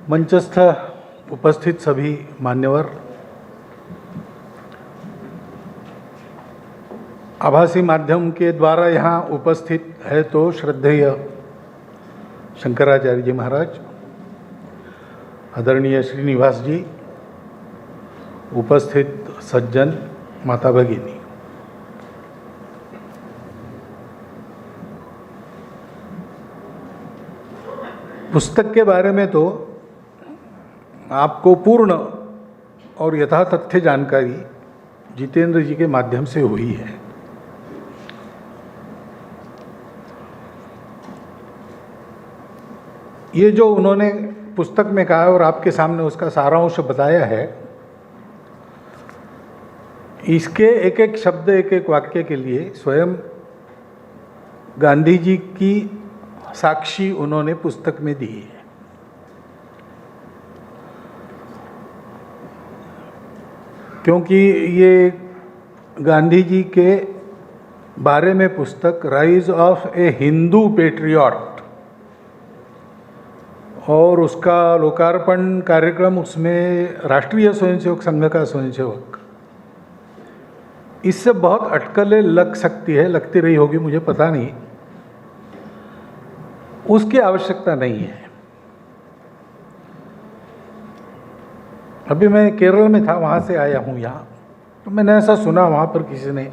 मंचस्थ उपस्थित सभी मान्यवर, आभासी माध्यम के द्वारा यहाँ उपस्थित है तो श्रद्धेय शंकराचार्य जी महाराज, आदरणीय श्रीनिवास जी, उपस्थित सज्जन, माता भगिनी, पुस्तक के बारे में तो आपको पूर्ण और यथातथ्य जानकारी जितेंद्र जी के माध्यम से हुई है। ये जो उन्होंने पुस्तक में कहा और आपके सामने उसका सारांश बताया है, इसके एक एक शब्द, एक एक वाक्य के लिए स्वयं गांधी जी की साक्षी उन्होंने पुस्तक में दी है। क्योंकि ये गांधी जी के बारे में पुस्तक rise of A Hindu patriot, और उसका लोकार्पण कार्यक्रम उसमें राष्ट्रीय स्वयंसेवक संघ का स्वयंसेवक, इससे बहुत अटकलें लग सकती है, लगती रही होगी, मुझे पता नहीं, उसकी आवश्यकता नहीं है। अभी मैं केरल में था, वहाँ से आया हूँ यहाँ, तो मैंने ऐसा सुना, वहाँ पर किसी ने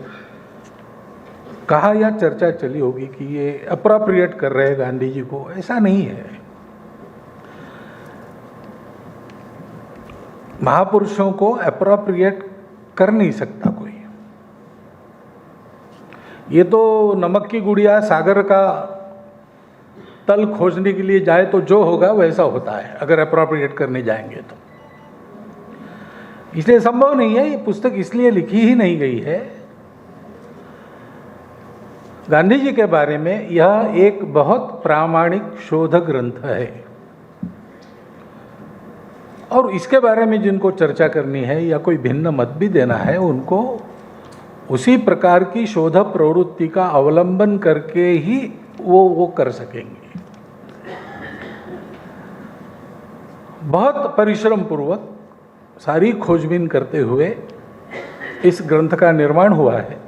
कहा या चर्चा चली होगी कि ये अप्रोप्रिएट कर रहे हैं गांधी जी को। ऐसा नहीं है। महापुरुषों को अप्रोप्रिएट कर नहीं सकता कोई। ये तो नमक की गुड़िया सागर का तल खोजने के लिए जाए तो जो होगा वैसा होता है, अगर अप्रोप्रिएट करने जाएंगे तो। इसलिए संभव नहीं है। ये पुस्तक इसलिए लिखी ही नहीं गई है। गांधी जी के बारे में यह एक बहुत प्रामाणिक शोध ग्रंथ है, और इसके बारे में जिनको चर्चा करनी है या कोई भिन्न मत भी देना है, उनको उसी प्रकार की शोध प्रवृत्ति का अवलंबन करके ही वो कर सकेंगे। बहुत परिश्रम पूर्वक सारी खोजबीन करते हुए इस ग्रंथ का निर्माण हुआ है,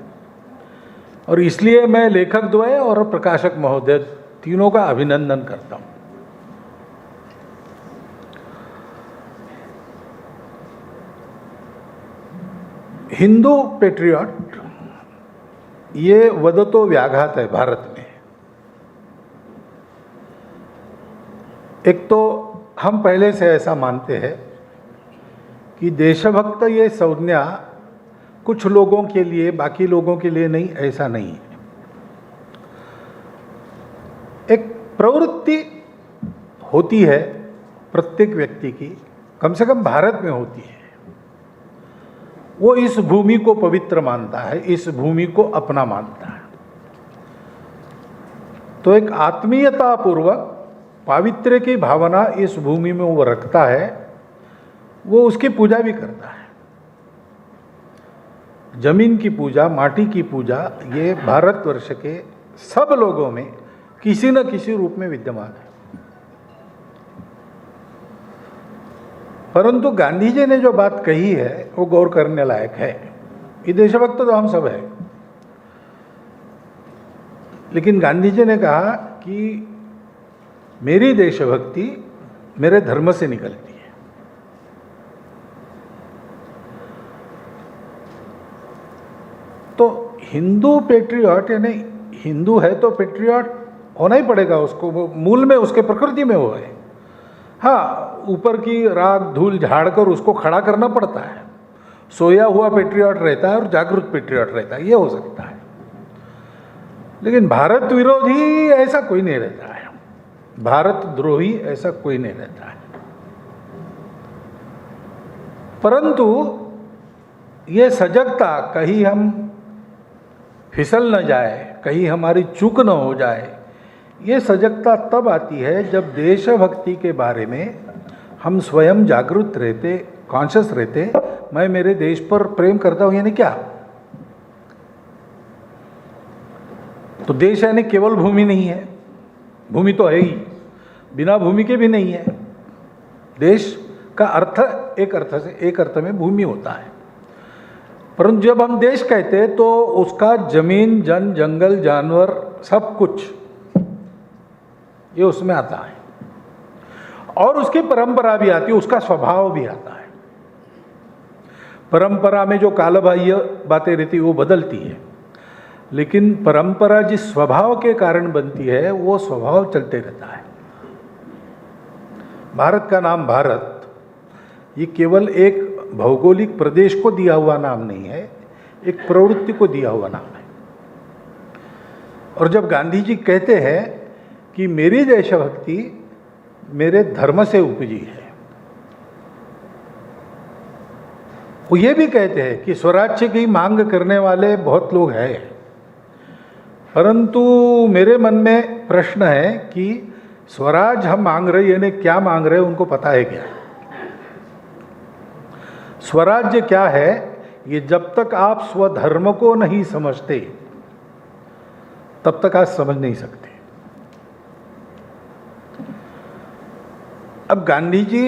और इसलिए मैं लेखक द्वय और प्रकाशक महोदय तीनों का अभिनंदन करता हूँ। हिंदू पेट्रियट ये वदतो व्याघात है भारत में। एक तो हम पहले से ऐसा मानते हैं कि देशभक्त ये संज्ञा कुछ लोगों के लिए, बाकी लोगों के लिए नहीं, ऐसा नहीं है। एक प्रवृत्ति होती है प्रत्येक व्यक्ति की, कम से कम भारत में होती है। वो इस भूमि को पवित्र मानता है, इस भूमि को अपना मानता है। तो एक आत्मीयता पूर्वक पावित्र्य की भावना इस भूमि में वो रखता है, वो उसकी पूजा भी करता है। जमीन की पूजा, माटी की पूजा, ये भारतवर्ष के सब लोगों में किसी न किसी रूप में विद्यमान है। परंतु गांधी जी ने जो बात कही है वो गौर करने लायक है। ये देशभक्त तो हम सब है, लेकिन गांधी जी ने कहा कि मेरी देशभक्ति मेरे धर्म से निकलती है। तो हिंदू पेट्रियट, यानी हिंदू है तो पेट्रियट होना ही पड़ेगा उसको, वो मूल में उसके प्रकृति में वो है। हाँ, ऊपर की राख धूल झाड़कर उसको खड़ा करना पड़ता है। सोया हुआ पेट्रियट रहता है और जागृत पेट्रियट रहता है, ये हो सकता है। लेकिन भारत विरोधी ऐसा कोई नहीं रहता है, भारत द्रोही ऐसा कोई नहीं रहता है। परंतु ये सजगता, कहीं हम फिसल न जाए, कहीं हमारी चूक न हो जाए, ये सजगता तब आती है जब देशभक्ति के बारे में हम स्वयं जागरूक रहते, कॉन्शियस रहते। मैं मेरे देश पर प्रेम करता हूँ, यानी क्या? तो देश यानी केवल भूमि नहीं है, भूमि तो है ही, बिना भूमि के भी नहीं है। देश का अर्थ एक अर्थ में भूमि होता है, परंतु जब हम देश कहते हैं तो उसका जमीन, जंगल, जानवर, सब कुछ ये उसमें आता है, और उसकी परंपरा भी आती है, उसका स्वभाव भी आता है। परंपरा में जो कालबाह्य बातें रहती है वो बदलती है, लेकिन परंपरा जिस स्वभाव के कारण बनती है वो स्वभाव चलते रहता है। भारत का नाम भारत ये केवल एक भौगोलिक प्रदेश को दिया हुआ नाम नहीं है, एक प्रवृत्ति को दिया हुआ नाम है। और जब गांधी जी कहते हैं कि मेरी देशभक्ति मेरे धर्म से उपजी है, वो ये भी कहते हैं कि स्वराज्य की मांग करने वाले बहुत लोग हैं, परंतु मेरे मन में प्रश्न है कि स्वराज हम मांग रहे, यानी क्या मांग रहे उनको पता है क्या? स्वराज्य क्या है, ये जब तक आप स्वधर्म को नहीं समझते तब तक आप समझ नहीं सकते। अब गांधी जी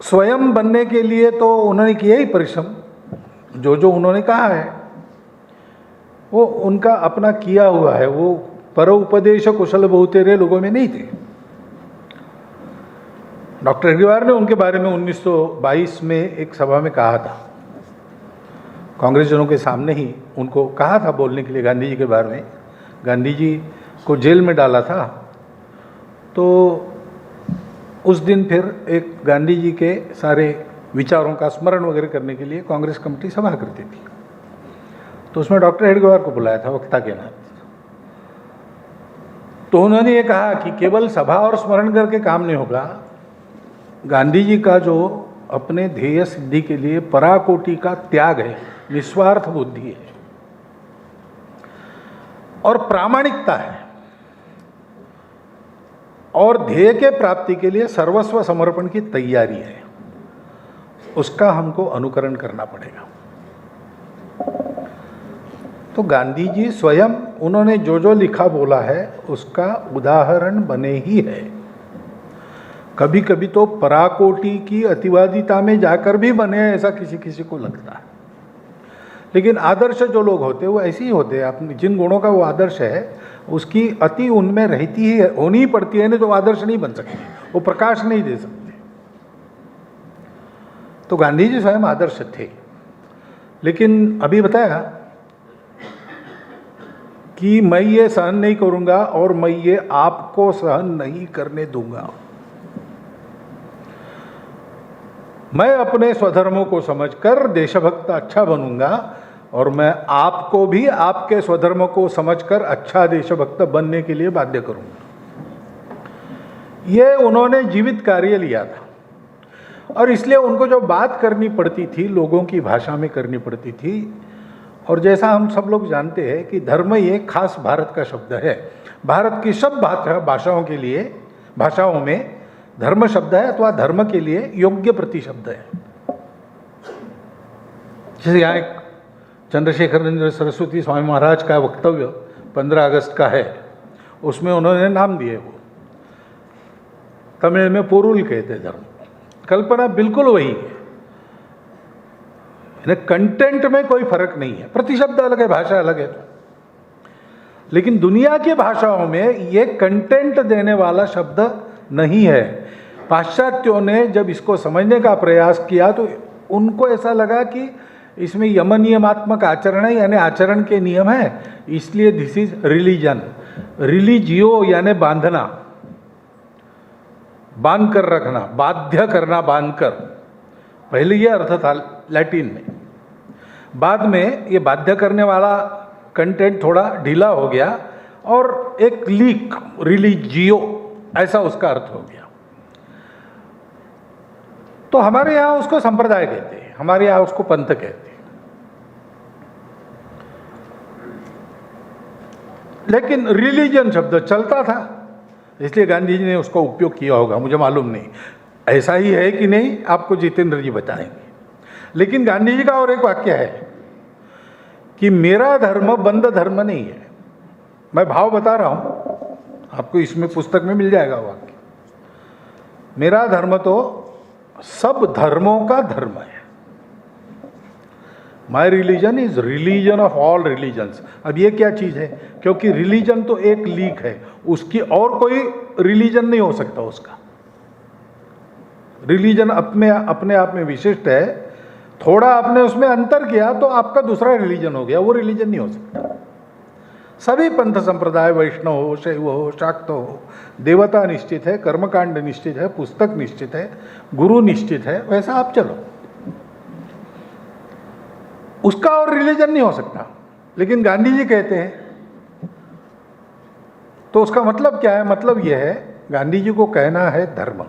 स्वयं बनने के लिए तो उन्होंने किया ही परिश्रम, जो उन्होंने कहा है वो उनका अपना किया हुआ है, वो परोपदेश कुशल बहुतेरे लोगों में नहीं थे। डॉक्टर हेडगेवार ने उनके बारे में 1922 में एक सभा में कहा था, कांग्रेस जनों के सामने ही उनको कहा था बोलने के लिए गांधी जी के बारे में। गांधी जी को जेल में डाला था, तो उस दिन फिर एक गांधी जी के सारे विचारों का स्मरण वगैरह करने के लिए कांग्रेस कमेटी सभा करती थी, तो उसमें डॉक्टर हेडगेवार को बुलाया था वक्ता के नाते। तो उन्होंने ये कहा कि केवल सभा और स्मरण करके काम नहीं होगा, गांधी जी का जो अपने ध्येय सिद्धि के लिए पराकोटि का त्याग है, निस्वार्थ बुद्धि है और प्रामाणिकता है, और ध्येय के प्राप्ति के लिए सर्वस्व समर्पण की तैयारी है, उसका हमको अनुकरण करना पड़ेगा। तो गांधी जी स्वयं उन्होंने जो लिखा बोला है उसका उदाहरण बने ही है। कभी कभी तो पराकोटि की अतिवादिता में जाकर भी बने, ऐसा किसी को लगता है, लेकिन आदर्श जो लोग होते हैं वो ऐसे ही होते हैं। अपने जिन गुणों का वो आदर्श है उसकी अति उनमें रहती ही है, होनी ही पड़ती है, नहीं तो आदर्श नहीं बन सकते, वो प्रकाश नहीं दे सकते। तो गांधी जी स्वयं आदर्श थे, लेकिन अभी बताया कि मैं ये सहन नहीं करूंगा और मैं ये आपको सहन नहीं करने दूंगा। मैं अपने स्वधर्मों को समझकर देशभक्त अच्छा बनूंगा और मैं आपको भी आपके स्वधर्म को समझकर अच्छा देशभक्त बनने के लिए बाध्य करूंगा। ये उन्होंने जीवित कार्य लिया था, और इसलिए उनको जो बात करनी पड़ती थी लोगों की भाषा में करनी पड़ती थी। और जैसा हम सब लोग जानते हैं कि धर्म ये खास भारत का शब्द है। भारत की सब भाषाओं के लिए, भाषाओं में धर्म शब्द है अथवा धर्म के लिए योग्य प्रतिशब्द है। जैसे यहाँ एक चंद्रशेखर सरस्वती स्वामी महाराज का वक्तव्य 15 अगस्त का है, उसमें उन्होंने नाम दिए, वो तमिल में पोरुल कहते धर्म। कल्पना बिल्कुल वही है, कंटेंट में कोई फर्क नहीं है, प्रतिशब्द अलग है, भाषा अलग है, लेकिन दुनिया की भाषाओं में ये कंटेंट देने वाला शब्द नहीं है। पाश्चात्यों ने जब इसको समझने का प्रयास किया तो उनको ऐसा लगा कि इसमें यम नियमात्मक आचरण है, यानी आचरण के नियम है, इसलिए दिस इज रिलीजन। रिलीजियो यानी बांधना, बांध कर रखना, बाध्य करना, बांध कर, पहले ये अर्थ था लैटिन में। बाद में ये बाध्य करने वाला कंटेंट थोड़ा ढीला हो गया और एक लीक, रिलीजियो, ऐसा उसका अर्थ हो गया। तो हमारे यहाँ उसको संप्रदाय कहते हैं, हमारे यहाँ उसको पंथ कहते हैं। लेकिन रिलीजन शब्द चलता था, इसलिए गांधी जी ने उसका उपयोग किया होगा, मुझे मालूम नहीं ऐसा ही है कि नहीं, आपको जितेंद्र जी बताएंगे। लेकिन गांधी जी का और एक वाक्य है कि मेरा धर्म बंद धर्म नहीं है। मैं भाव बता रहा हूं आपको, इसमें पुस्तक में मिल जाएगा वाक्य। मेरा धर्म तो सब धर्मों का धर्म है। My religion is religion of all religions. अब ये क्या चीज़ है? क्योंकि रिलीजन तो एक लीक है, उसकी और कोई रिलीजन नहीं हो सकता उसका। रिलीजन अपने आप में विशिष्ट है, थोड़ा आपने उसमें अंतर किया तो आपका दूसरा रिलीजन हो गया, वो रिलीजन नहीं हो सकता। सभी पंथ संप्रदाय, वैष्णव हो, शैव हो, शाक्त हो, देवता निश्चित है, कर्मकांड निश्चित है, पुस्तक निश्चित है, गुरु निश्चित है, वैसा आप चलो, उसका और रिलीजन नहीं हो सकता। लेकिन गांधी जी कहते हैं तो उसका मतलब क्या है? मतलब यह है, गांधी जी को कहना है धर्म,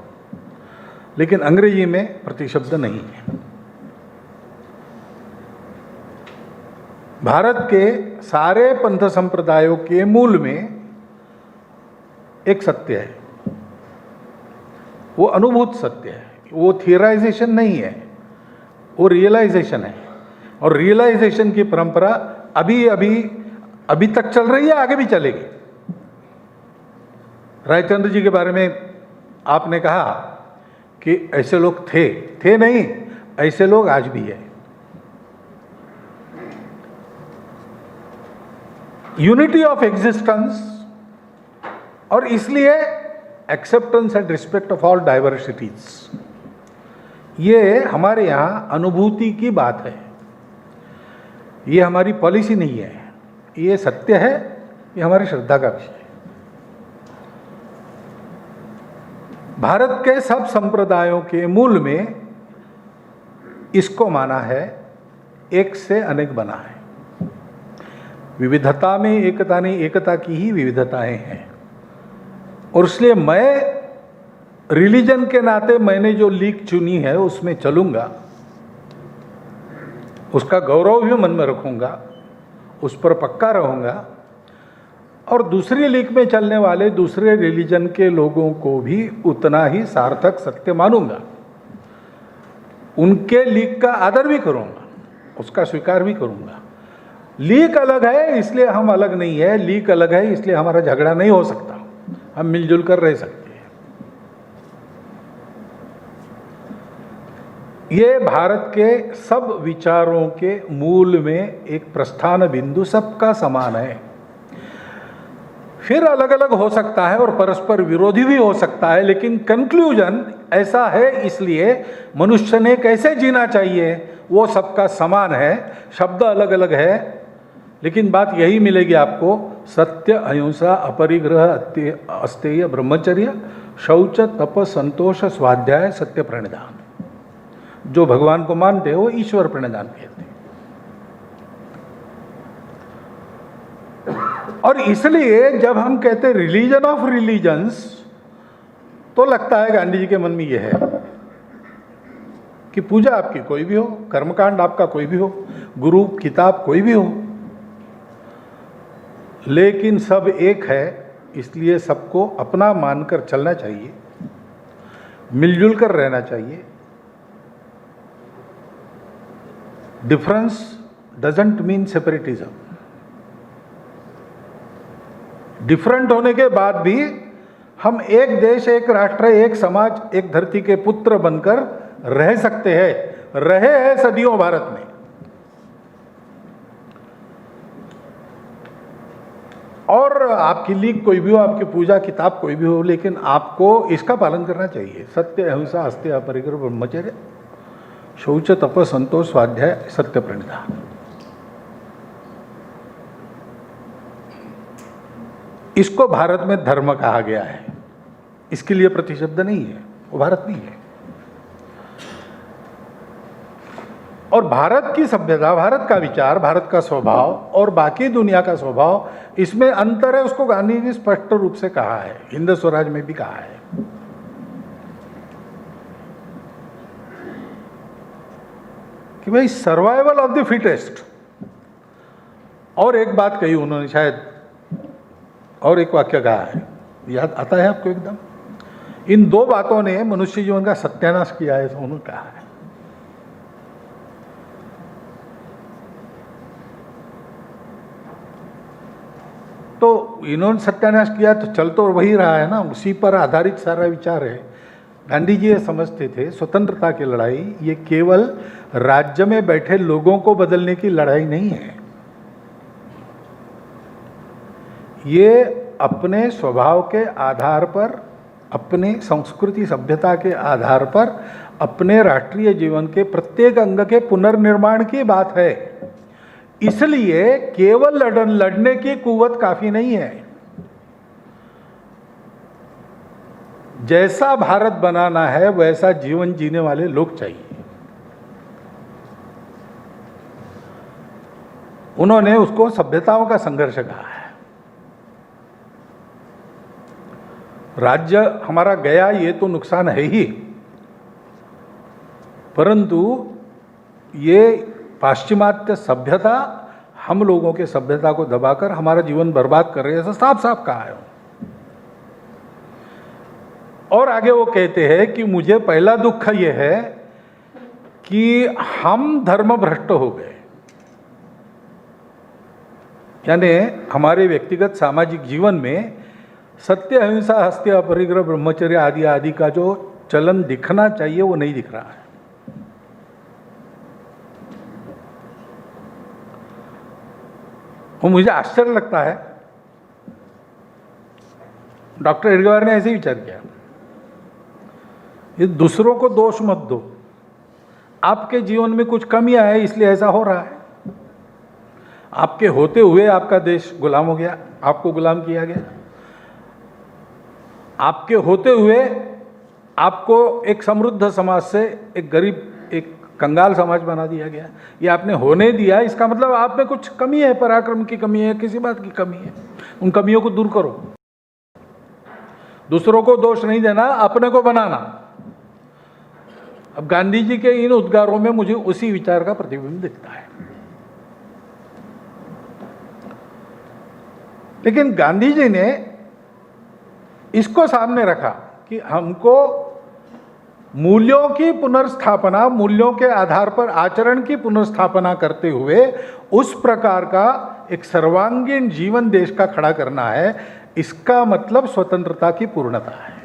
लेकिन अंग्रेजी में प्रतिशब्द नहीं है। भारत के सारे पंथ संप्रदायों के मूल में एक सत्य है, वो अनुभूत सत्य है, वो थियराइजेशन नहीं है, वो रियलाइजेशन है। और रियलाइजेशन की परंपरा अभी तक चल रही है, आगे भी चलेगी। रायचंद्र जी के बारे में आपने कहा कि ऐसे लोग थे नहीं, ऐसे लोग आज भी है। यूनिटी ऑफ एग्जिस्टेंस, और इसलिए acceptance and respect of all diversities, ये हमारे यहाँ अनुभूति की बात है, ये हमारी पॉलिसी नहीं है, ये सत्य है, ये हमारी श्रद्धा का विषय है। भारत के सब संप्रदायों के मूल में इसको माना है, एक से अनेक बना है। विविधता में एकता नहीं, एकता की ही विविधताएं हैं। और इसलिए मैं रिलीजन के नाते मैंने जो लीग चुनी है उसमें चलूंगा, उसका गौरव भी मन में रखूंगा, उस पर पक्का रहूंगा, और दूसरी लीग में चलने वाले दूसरे रिलीजन के लोगों को भी उतना ही सार्थक सत्य मानूंगा, उनके लीग का आदर भी करूंगा, उसका स्वीकार भी करूंगा। लीग अलग है इसलिए हम अलग नहीं है, लीग अलग है इसलिए हमारा झगड़ा नहीं हो सकता, हम मिलजुल कर रह सकते हैं। ये भारत के सब विचारों के मूल में एक प्रस्थान बिंदु सबका समान है। फिर अलग अलग हो सकता है और परस्पर विरोधी भी हो सकता है, लेकिन कंक्लूजन ऐसा है, इसलिए मनुष्य ने कैसे जीना चाहिए वो सबका समान है। शब्द अलग अलग है, लेकिन बात यही मिलेगी आपको, सत्य, अहिंसा, अपरिग्रह, अस्तेय, ब्रह्मचर्य, शौच, तप, संतोष, स्वाध्याय, सत्य प्रणिधान। जो भगवान को मानते हैं वो ईश्वर प्रणिधान कहते हैं। और इसलिए जब हम कहते हैं रिलीजन ऑफ रिलीजन्स, तो लगता है गांधी जी के मन में यह है कि पूजा आपकी कोई भी हो, कर्मकांड आपका कोई भी हो, गुरु किताब कोई भी हो, लेकिन सब एक है, इसलिए सबको अपना मानकर चलना चाहिए, मिलजुल कर रहना चाहिए। Difference doesn't mean separatism. Different होने के बाद भी हम एक देश, एक राष्ट्र, एक समाज, एक धरती के पुत्र बनकर रह सकते हैं, रहे हैं सदियों भारत में। और आपकी लीग कोई भी हो, आपकी पूजा किताब कोई भी हो, लेकिन आपको इसका पालन करना चाहिए। सत्य, अहिंसा, अस्तेय, अपरिग्रह, ब्रह्मचर्य, शौच, तप, संतोष, स्वाध्याय, सत्य प्रणिधान। इसको भारत में धर्म कहा गया है, इसके लिए प्रतिशब्द नहीं है, वो भारत नहीं है। और भारत की सभ्यता, भारत का विचार, भारत का स्वभाव और बाकी दुनिया का स्वभाव, इसमें अंतर है। उसको गांधी जी ने स्पष्ट रूप से कहा है, हिंद स्वराज में भी कहा है कि भाई सर्वाइवल ऑफ द फिटेस्ट। और एक बात कही उन्होंने, शायद और एक वाक्य कहा है, याद आता है आपको एकदम? इन दो बातों ने मनुष्य जीवन का सत्यानाश किया है, उन्होंने कहा है। तो इन्होंने सत्यानाश किया तो चल तो वही रहा है ना, उसी पर आधारित सारा विचार है। गांधी जी ये समझते थे स्वतंत्रता की लड़ाई ये केवल राज्य में बैठे लोगों को बदलने की लड़ाई नहीं है, ये अपने स्वभाव के आधार पर, अपनी संस्कृति सभ्यता के आधार पर, अपने राष्ट्रीय जीवन के प्रत्येक अंग के पुनर्निर्माण की बात है। इसलिए केवल लड़ने की कुव्वत काफी नहीं है। जैसा भारत बनाना है वैसा जीवन जीने वाले लोग चाहिए। उन्होंने उसको सभ्यताओं का संघर्ष कहा है। राज्य हमारा गया ये तो नुकसान है ही, परंतु ये पाश्चिमात्य सभ्यता हम लोगों के सभ्यता को दबाकर हमारा जीवन बर्बाद कर रही है, ऐसा साफ साफ कहा है। और आगे वो कहते हैं कि मुझे पहला दुख ये है कि हम धर्म भ्रष्ट हो गए, यानी हमारे व्यक्तिगत सामाजिक जीवन में सत्य, अहिंसा, हत्या, अपरिग्रह, ब्रह्मचर्य आदि आदि का जो चलन दिखना चाहिए वो नहीं दिख रहा है। वो मुझे आश्चर्य लगता है। डॉक्टर एडगर ने ऐसे ही विचार किया, ये दूसरों को दोष मत दो, आपके जीवन में कुछ कमियां है इसलिए ऐसा हो रहा है। आपके होते हुए आपका देश गुलाम हो गया, आपको गुलाम किया गया। आपके होते हुए आपको एक समृद्ध समाज से एक गरीब, एक कंगाल समाज बना दिया गया। ये आपने होने दिया, इसका मतलब आप में कुछ कमी है, पराक्रम की कमी है, किसी बात की कमी है। उन कमियों को दूर करो। दूसरों को दोष नहीं देना, अपने को बनाना। अब गांधी जी के इन उद्गारों में मुझे उसी विचार का प्रतिबिंब दिखता है। लेकिन गांधी जी ने इसको सामने रखा कि हमको मूल्यों की पुनर्स्थापना, मूल्यों के आधार पर आचरण की पुनर्स्थापना करते हुए उस प्रकार का एक सर्वांगीण जीवन देश का खड़ा करना है। इसका मतलब स्वतंत्रता की पूर्णता है।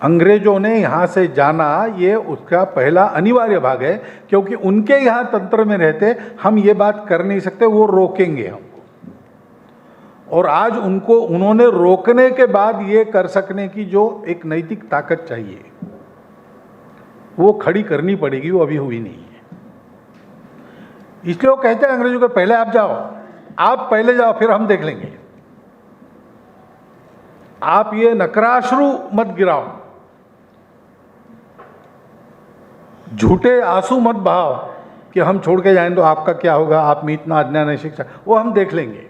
अंग्रेजों ने यहां से जाना, ये उसका पहला अनिवार्य भाग है, क्योंकि उनके यहां तंत्र में रहते हम ये बात कर नहीं सकते, वो रोकेंगे हमको। और आज उन्होंने रोकने के बाद ये कर सकने की जो एक नैतिक ताकत चाहिए वो खड़ी करनी पड़ेगी, वो अभी हुई नहीं है। इसलिए वो कहते हैं अंग्रेजों को, पहले आप जाओ, आप पहले जाओ, फिर हम देख लेंगे। आप ये नकराश्रु मत गिराओ, झूठे आंसू मत बहाओ कि हम छोड़ के जाएं तो आपका क्या होगा, आप में इतना अज्ञान है, शिक्षा, वो हम देख लेंगे।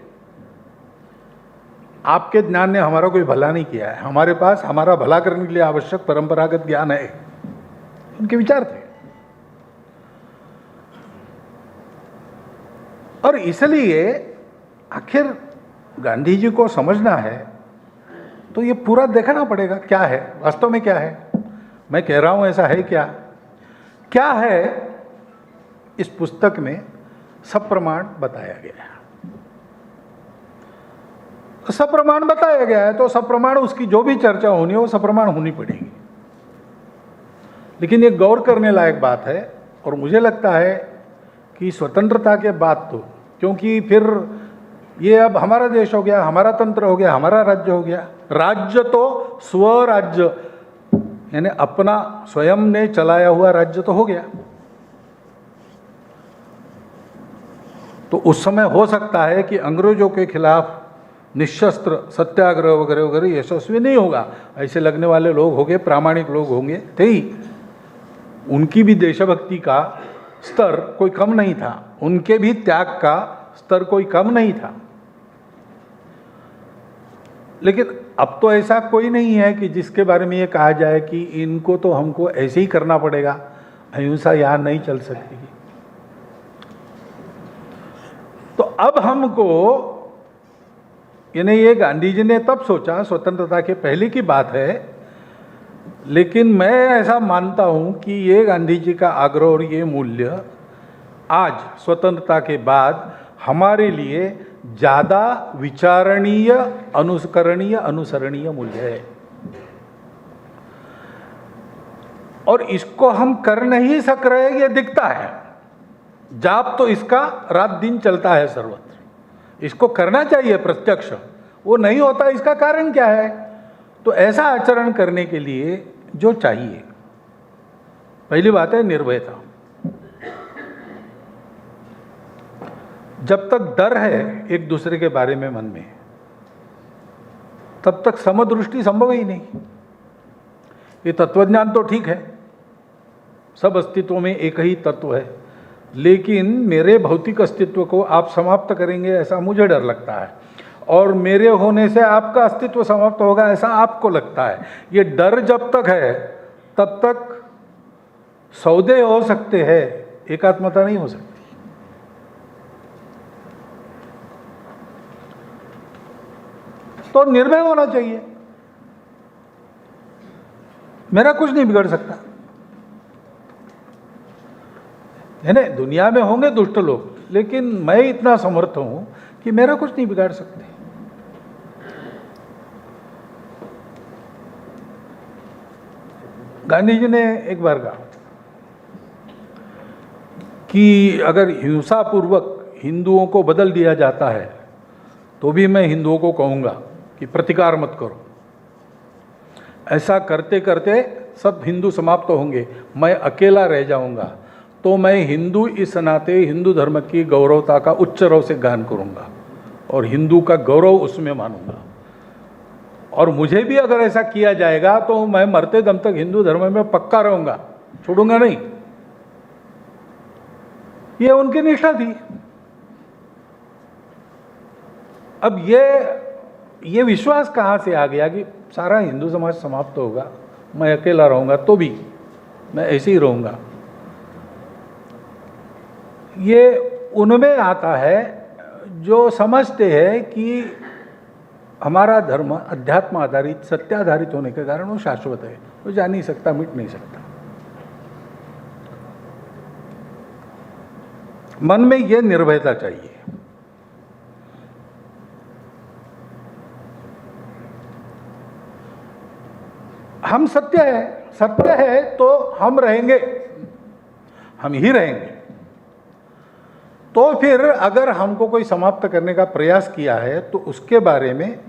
आपके ज्ञान ने हमारा कोई भला नहीं किया है, हमारे पास हमारा भला करने के लिए आवश्यक परंपरागत ज्ञान है। उनके विचार थे। और इसलिए आखिर गांधी जी को समझना है तो ये पूरा देखना पड़ेगा, क्या है वास्तव में, क्या है। मैं कह रहा हूं ऐसा है क्या है। इस पुस्तक में सप्रमाण बताया गया है। सप्रमाण बताया गया है तो सप्रमाण, उसकी जो भी चर्चा होनी है वो सप्रमाण होनी पड़ेगी। लेकिन ये गौर करने लायक बात है। और मुझे लगता है कि स्वतंत्रता के बाद तो, क्योंकि फिर ये अब हमारा देश हो गया, हमारा तंत्र हो गया, हमारा राज्य हो गया। राज्य तो स्वराज्य, यानी अपना स्वयं ने चलाया हुआ राज्य तो हो गया। तो उस समय हो सकता है कि अंग्रेजों के खिलाफ निशस्त्र सत्याग्रह वगैरह वगैरह यशस्वी नहीं होगा। ऐसे लगने वाले लोग होंगे, प्रामाणिक लोग होंगे, थे ही। उनकी भी देशभक्ति का स्तर कोई कम नहीं था, उनके भी त्याग का स्तर कोई कम नहीं था। लेकिन अब तो ऐसा कोई नहीं है कि जिसके बारे में ये कहा जाए कि इनको तो हमको ऐसे ही करना पड़ेगा, अहिंसा यहाँ नहीं चल सकेगी। तो अब हमको, यानी ये गांधी जी ने तब सोचा, स्वतंत्रता के पहले की बात है। लेकिन मैं ऐसा मानता हूं कि ये गांधी जी का आग्रह और ये मूल्य आज स्वतंत्रता के बाद हमारे लिए ज़्यादा विचारणीय, अनुकरणीय, अनुसरणीय मूल्य है। और इसको हम कर नहीं सक रहे, ये दिखता है। जाप तो इसका रात दिन चलता है सर्वत्र, इसको करना चाहिए प्रत्यक्ष, वो नहीं होता। इसका कारण क्या है? तो ऐसा आचरण करने के लिए जो चाहिए, पहली बात है निर्भयता। जब तक डर है एक दूसरे के बारे में मन में, तब तक समदृष्टि संभव ही नहीं। ये तत्वज्ञान तो ठीक है, सब अस्तित्व में एक ही तत्व है, लेकिन मेरे भौतिक अस्तित्व को आप समाप्त करेंगे ऐसा मुझे डर लगता है, और मेरे होने से आपका अस्तित्व समाप्त होगा ऐसा आपको लगता है। ये डर जब तक है तब तक सौदे हो सकते हैं, एकात्मता नहीं हो सकती। तो निर्भय होना चाहिए, मेरा कुछ नहीं बिगड़ सकता है ना। दुनिया में होंगे दुष्ट लोग, लेकिन मैं इतना समर्थ हूं कि मेरा कुछ नहीं बिगाड़ सकते। गांधी जी ने एक बार कहा कि अगर हिंसा पूर्वक हिंदुओं को बदल दिया जाता है तो भी मैं हिंदुओं को कहूंगा कि प्रतिकार मत करो। ऐसा करते करते सब हिंदू समाप्त होंगे, मैं अकेला रह जाऊंगा, तो मैं हिंदू इस नाते हिंदू धर्म की गौरवता का उच्च रव से गान करूंगा और हिंदू का गौरव उसमें मानूंगा। और मुझे भी अगर ऐसा किया जाएगा तो मैं मरते दम तक हिंदू धर्म में पक्का रहूंगा, छोड़ूंगा नहीं। ये उनकी निष्ठा थी। अब ये विश्वास कहाँ से आ गया कि सारा हिंदू समाज समाप्त होगा, मैं अकेला रहूंगा तो भी मैं ऐसे ही रहूंगा? ये उनमें आता है जो समझते हैं कि हमारा धर्म अध्यात्म आधारित, सत्य आधारित होने के कारण वो शाश्वत है, वो जा नहीं सकता, मिट नहीं सकता। मन में ये निर्भयता चाहिए। हम सत्य है तो हम रहेंगे, हम ही रहेंगे। तो फिर अगर हमको कोई समाप्त करने का प्रयास किया है तो उसके बारे में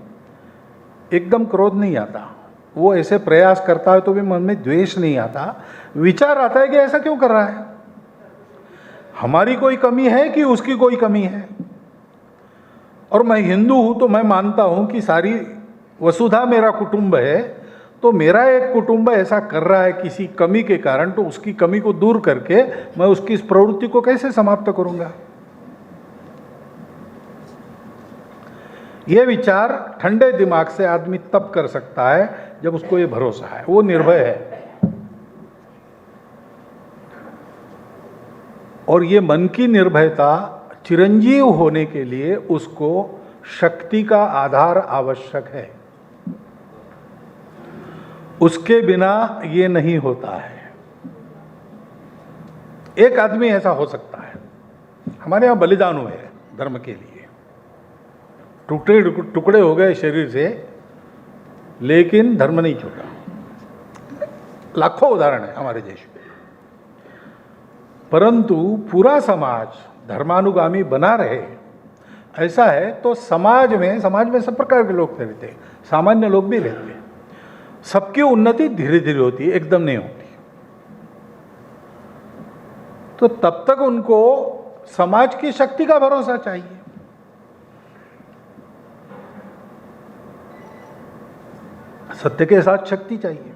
एकदम क्रोध नहीं आता। वो ऐसे प्रयास करता है तो भी मन में द्वेष नहीं आता, विचार आता है कि ऐसा क्यों कर रहा है, हमारी कोई कमी है कि उसकी कोई कमी है। और मैं हिंदू हूं तो मैं मानता हूं कि सारी वसुधा मेरा कुटुंब है, तो मेरा एक कुटुंब ऐसा कर रहा है किसी कमी के कारण, तो उसकी कमी को दूर करके मैं उसकी इस प्रवृत्ति को कैसे समाप्त करूंगा। ये विचार ठंडे दिमाग से आदमी तब कर सकता है जब उसको ये भरोसा है, वो निर्भय है। और ये मन की निर्भयता चिरंजीव होने के लिए उसको शक्ति का आधार आवश्यक है, उसके बिना ये नहीं होता है। एक आदमी ऐसा हो सकता है, हमारे यहां बलिदान हुए हैं धर्म के लिए, टुकड़े टुकड़े हो गए शरीर से, लेकिन धर्म नहीं छूटा। लाखों उदाहरण है हमारे देश में। परंतु पूरा समाज धर्मानुगामी बना रहे ऐसा है तो समाज में सब प्रकार के लोग रहते हैं, सामान्य लोग भी रहते हैं। सबकी उन्नति धीरे धीरे होती है, एकदम नहीं होती। तो तब तक उनको समाज की शक्ति का भरोसा चाहिए। सत्य के साथ शक्ति चाहिए।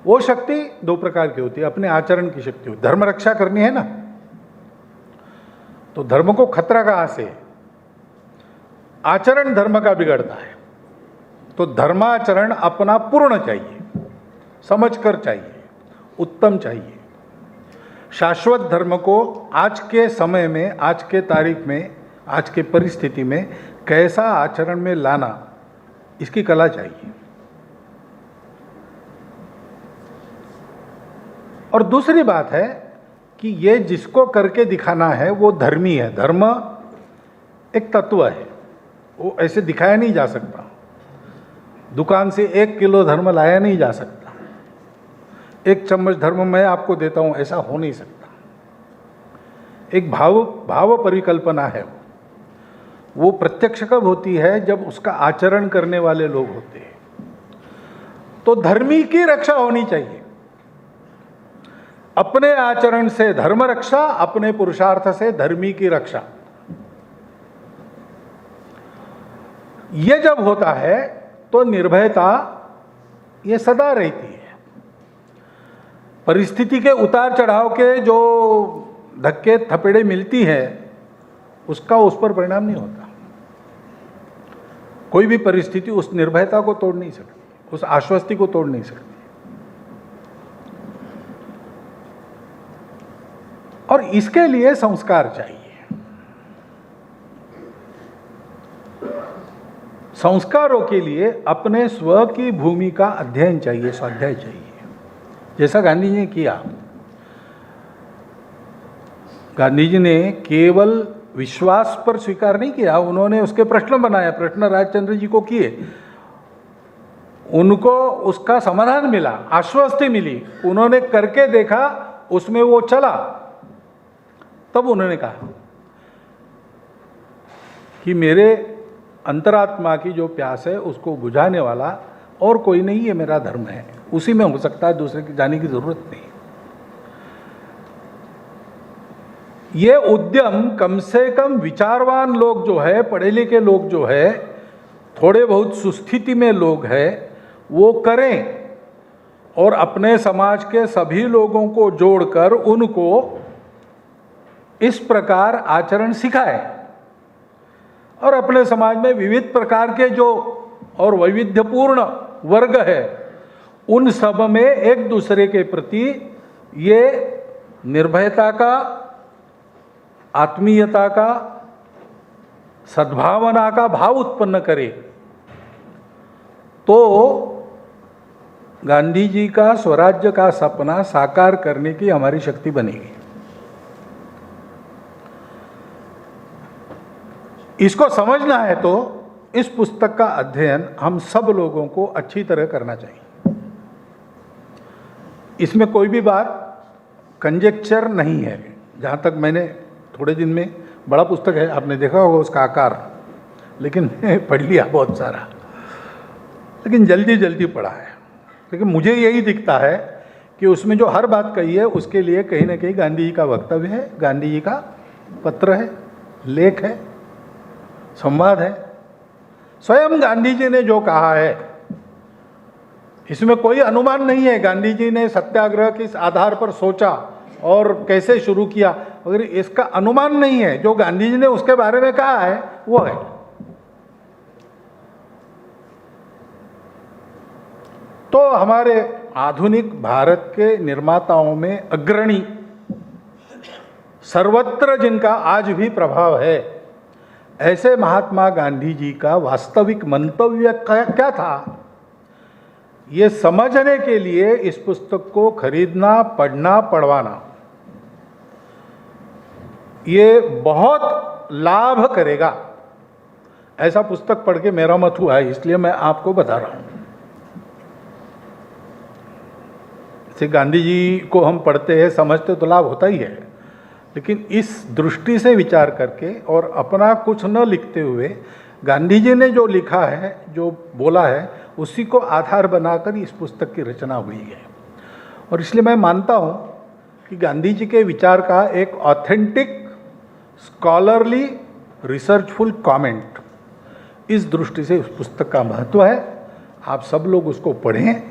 वो शक्ति दो प्रकार की होती है, अपने आचरण की शक्ति होती है। धर्म रक्षा करनी है ना, तो धर्म को खतरा कहां से? आचरण धर्म का बिगड़ता है। तो धर्माचरण अपना पूर्ण चाहिए, समझकर चाहिए, उत्तम चाहिए। शाश्वत धर्म को आज के समय में, आज के तारीख में, आज के परिस्थिति में कैसा आचरण में लाना, इसकी कला चाहिए। और दूसरी बात है कि ये जिसको करके दिखाना है वो धर्मी है। धर्म एक तत्व है, वो ऐसे दिखाया नहीं जा सकता। दुकान से 1 किलो धर्म लाया नहीं जा सकता। एक चम्मच धर्म मैं आपको देता हूं, ऐसा हो नहीं सकता। एक भाव परिकल्पना है वो प्रत्यक्ष कब होती है? जब उसका आचरण करने वाले लोग होते हैं। तो धर्मी की रक्षा होनी चाहिए, अपने आचरण से धर्म रक्षा, अपने पुरुषार्थ से धर्मी की रक्षा। ये जब होता है तो निर्भयता ये सदा रहती है। परिस्थिति के उतार चढ़ाव के जो धक्के थपेड़े मिलती है उसका उस पर परिणाम नहीं होता। कोई भी परिस्थिति उस निर्भयता को तोड़ नहीं सकती, उस आश्वस्ति को तोड़ नहीं सकती। और इसके लिए संस्कार चाहिए। संस्कारों के लिए अपने स्व की भूमि का अध्ययन चाहिए, स्वाध्याय चाहिए, जैसा गांधी जी ने किया। गांधी जी ने केवल विश्वास पर स्वीकार नहीं किया, उन्होंने उसके प्रश्न बनाए, प्रश्न राजचंद्र जी को किए, उनको उसका समाधान मिला, आश्वस्ति मिली, उन्होंने करके देखा, उसमें वो चला। तब उन्होंने कहा कि मेरे अंतरात्मा की जो प्यास है उसको बुझाने वाला और कोई नहीं, ये मेरा धर्म है, उसी में हो सकता है, दूसरे की जाने की जरूरत नहीं। ये उद्यम कम से कम विचारवान लोग जो है, पढ़े लिखे लोग जो है, थोड़े बहुत सुस्थिति में लोग हैं, वो करें और अपने समाज के सभी लोगों को जोड़कर उनको इस प्रकार आचरण सिखाए। और अपने समाज में विविध प्रकार के जो और वैविध्यपूर्ण वर्ग है, उन सब में एक दूसरे के प्रति ये निर्भयता का, आत्मीयता का, सद्भावना का भाव उत्पन्न करे, तो गांधी जी का स्वराज्य का सपना साकार करने की हमारी शक्ति बनेगी। इसको समझना है तो इस पुस्तक का अध्ययन हम सब लोगों को अच्छी तरह करना चाहिए। इसमें कोई भी बात कंजेक्चर नहीं है। जहाँ तक मैंने थोड़े दिन में, बड़ा पुस्तक है, आपने देखा होगा उसका आकार, लेकिन पढ़ लिया बहुत सारा, लेकिन जल्दी जल्दी पढ़ा है। लेकिन मुझे यही दिखता है कि उसमें जो हर बात कही है उसके लिए कहीं ना कहीं गांधी जी का वक्तव्य है, गांधी जी का पत्र है, लेख है, संवाद है। स्वयं गांधी जी ने जो कहा है, इसमें कोई अनुमान नहीं है गांधी जी ने सत्याग्रह किस आधार पर सोचा और कैसे शुरू किया, अगर इसका अनुमान नहीं है। जो गांधी जी ने उसके बारे में कहा है वो है। तो हमारे आधुनिक भारत के निर्माताओं में अग्रणी, सर्वत्र जिनका आज भी प्रभाव है, ऐसे महात्मा गांधी जी का वास्तविक मंतव्य क्या था, ये समझने के लिए इस पुस्तक को खरीदना, पढ़ना, पढ़वाना ये बहुत लाभ करेगा। ऐसा पुस्तक पढ़ के मेरा मत हुआ है, इसलिए मैं आपको बता रहा हूं। जैसे गांधी जी को हम पढ़ते हैं, समझते तो लाभ होता ही है, लेकिन इस दृष्टि से विचार करके और अपना कुछ न लिखते हुए गांधी जी ने जो लिखा है, जो बोला है, उसी को आधार बनाकर इस पुस्तक की रचना हुई है। और इसलिए मैं मानता हूँ कि गांधी जी के विचार का एक ऑथेंटिक, स्कॉलरली, रिसर्चफुल कमेंट, इस दृष्टि से उस पुस्तक का महत्व है। आप सब लोग उसको पढ़ें,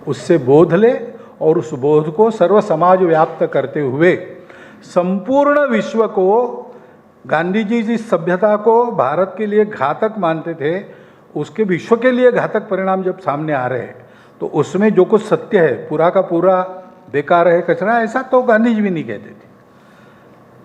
उससे बोध लें और उस बोध को सर्व समाज व्याप्त करते हुए संपूर्ण विश्व को, गांधी जी जिस सभ्यता को भारत के लिए घातक मानते थे, उसके विश्व के लिए घातक परिणाम जब सामने आ रहे हैं, तो उसमें जो कुछ सत्य है पूरा का पूरा बेकार है, कचरा, ऐसा तो गांधी जी भी नहीं कहते थे।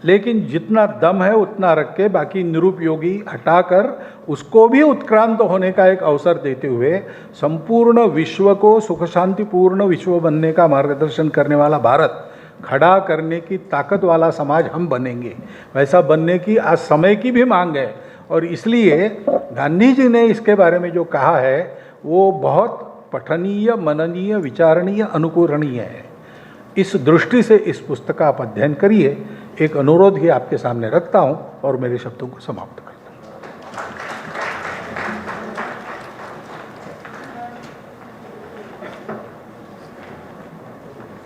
लेकिन जितना दम है उतना रख के बाकी निरुपयोगी हटाकर उसको भी उत्क्रांत होने का एक अवसर देते हुए संपूर्ण विश्व को सुख शांतिपूर्ण विश्व बनने का मार्गदर्शन करने वाला भारत खड़ा करने की ताकत वाला समाज हम बनेंगे। वैसा बनने की आज समय की भी मांग है, और इसलिए गांधी जी ने इसके बारे में जो कहा है वो बहुत पठनीय, मननीय, विचारणीय, अनुकरणीय है। इस दृष्टि से इस पुस्तक का आप अध्ययन करिए, एक अनुरोध ही आपके सामने रखता हूँ और मेरे शब्दों को समाप्त करता हूँ।